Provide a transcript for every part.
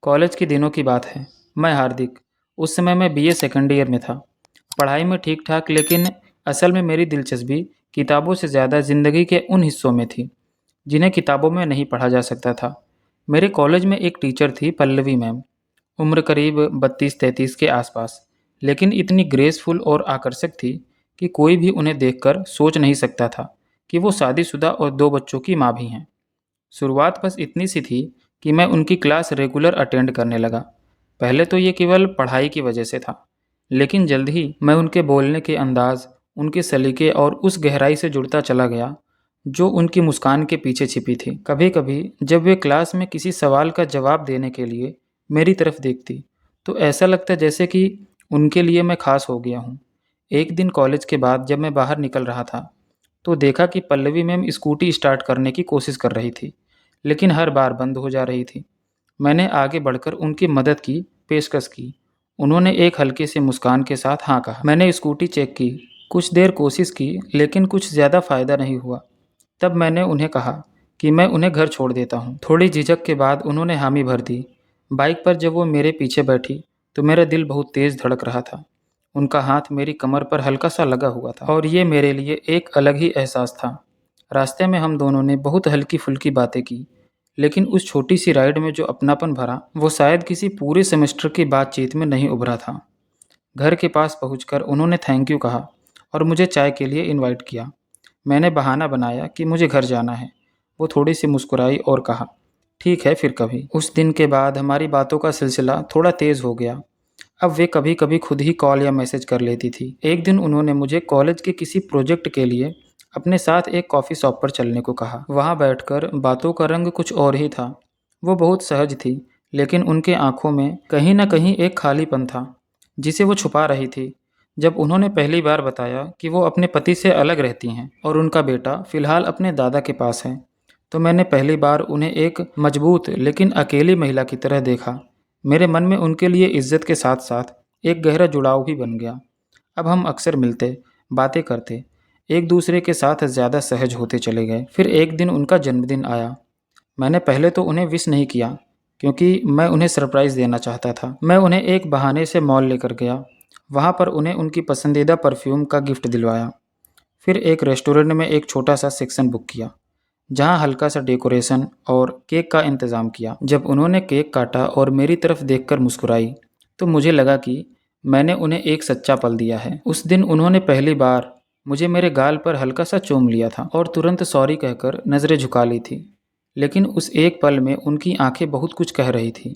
College के दिनों की बात है। मैं हार्दिक। उस समय मैं बीए सेकंड ईयर में था। पढ़ाई में ठीक ठाक, लेकिन असल में मेरी दिलचस्पी किताबों से ज़्यादा ज़िंदगी के उन हिस्सों में थी जिन्हें किताबों में नहीं पढ़ा जा सकता था। मेरे कॉलेज में एक टीचर थी, पल्लवी मैम। उम्र करीब 32-33 के आसपास, लेकिन इतनी ग्रेसफुल और आकर्षक थी कि कोई भी उन्हें देखकर सोच नहीं सकता था कि वो शादीशुदा और 2 बच्चों की माँ भी हैं। शुरुआत बस इतनी सी थी कि मैं उनकी क्लास रेगुलर अटेंड करने लगा। पहले तो ये केवल पढ़ाई की वजह से था, लेकिन जल्द ही मैं उनके बोलने के अंदाज, उनके सलीके और उस गहराई से जुड़ता चला गया जो उनकी मुस्कान के पीछे छिपी थी। कभी कभी जब वे क्लास में किसी सवाल का जवाब देने के लिए मेरी तरफ देखती, तो ऐसा लगता जैसे कि उनके लिए मैं खास हो गया हूँ। एक दिन कॉलेज के बाद जब मैं बाहर निकल रहा था, तो देखा कि पल्लवी मैम स्कूटी स्टार्ट करने की कोशिश कर रही थी, लेकिन हर बार बंद हो जा रही थी। मैंने आगे बढ़कर उनकी मदद की पेशकश की। उन्होंने एक हल्के से मुस्कान के साथ हाँ कहा। मैंने स्कूटी चेक की, कुछ देर कोशिश की, लेकिन कुछ ज़्यादा फ़ायदा नहीं हुआ। तब मैंने उन्हें कहा कि मैं उन्हें घर छोड़ देता हूँ। थोड़ी झिझक के बाद उन्होंने हामी भर दी। बाइक पर जब वो मेरे पीछे बैठी, तो मेरा दिल बहुत तेज़ धड़क रहा था। उनका हाथ मेरी कमर पर हल्का सा लगा हुआ था, और ये मेरे लिए एक अलग ही एहसास था। रास्ते में हम दोनों ने बहुत हल्की फुल्की बातें की, लेकिन उस छोटी सी राइड में जो अपनापन भरा, वो शायद किसी पूरे सेमेस्टर की बातचीत में नहीं उभरा था। घर के पास पहुंचकर उन्होंने थैंक यू कहा और मुझे चाय के लिए इनवाइट किया। मैंने बहाना बनाया कि मुझे घर जाना है। वो थोड़ी सी मुस्कुराई और कहा, ठीक है, फिर कभी। उस दिन के बाद हमारी बातों का सिलसिला थोड़ा तेज़ हो गया। अब वे कभी कभी खुद ही कॉल या मैसेज कर लेती थी। एक दिन उन्होंने मुझे कॉलेज के किसी प्रोजेक्ट के लिए अपने साथ एक कॉफ़ी शॉप पर चलने को कहा। वहाँ बैठकर बातों का रंग कुछ और ही था। वो बहुत सहज थी, लेकिन उनके आंखों में कहीं ना कहीं एक खालीपन था जिसे वो छुपा रही थी। जब उन्होंने पहली बार बताया कि वो अपने पति से अलग रहती हैं और उनका बेटा फ़िलहाल अपने दादा के पास है, तो मैंने पहली बार उन्हें एक मजबूत लेकिन अकेली महिला की तरह देखा। मेरे मन में उनके लिए इज्जत के साथ साथ एक गहरा जुड़ाव भी बन गया। अब हम अक्सर मिलते, बातें करते, एक दूसरे के साथ ज़्यादा सहज होते चले गए। फिर एक दिन उनका जन्मदिन आया। मैंने पहले तो उन्हें विश नहीं किया, क्योंकि मैं उन्हें सरप्राइज़ देना चाहता था। मैं उन्हें एक बहाने से मॉल लेकर गया। वहाँ पर उन्हें उनकी पसंदीदा परफ्यूम का गिफ्ट दिलवाया। फिर एक रेस्टोरेंट में एक छोटा सा सेक्शन बुक किया, जहाँ हल्का सा डेकोरेशन और केक का इंतज़ाम किया। जब उन्होंने केक काटा और मेरी तरफ देखकर मुस्कुराई, तो मुझे लगा कि मैंने उन्हें एक सच्चा पल दिया है। उस दिन उन्होंने पहली बार मुझे मेरे गाल पर हल्का सा चूम लिया था और तुरंत सॉरी कहकर नज़रें झुका ली थी। लेकिन उस एक पल में उनकी आंखें बहुत कुछ कह रही थी।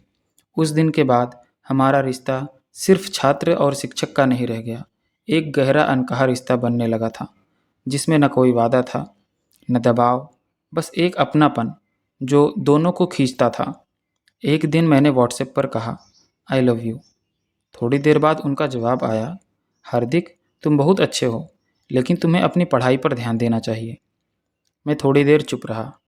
उस दिन के बाद हमारा रिश्ता सिर्फ छात्र और शिक्षक का नहीं रह गया। एक गहरा अनकहा रिश्ता बनने लगा था, जिसमें न कोई वादा था, न दबाव, बस एक अपनापन जो दोनों को खींचता था। एक दिन मैंने व्हाट्सएप पर कहा, आई लव यू। थोड़ी देर बाद उनका जवाब आया, हार्दिक, तुम बहुत अच्छे हो, लेकिन तुम्हें अपनी पढ़ाई पर ध्यान देना चाहिए। मैं थोड़ी देर चुप रहा।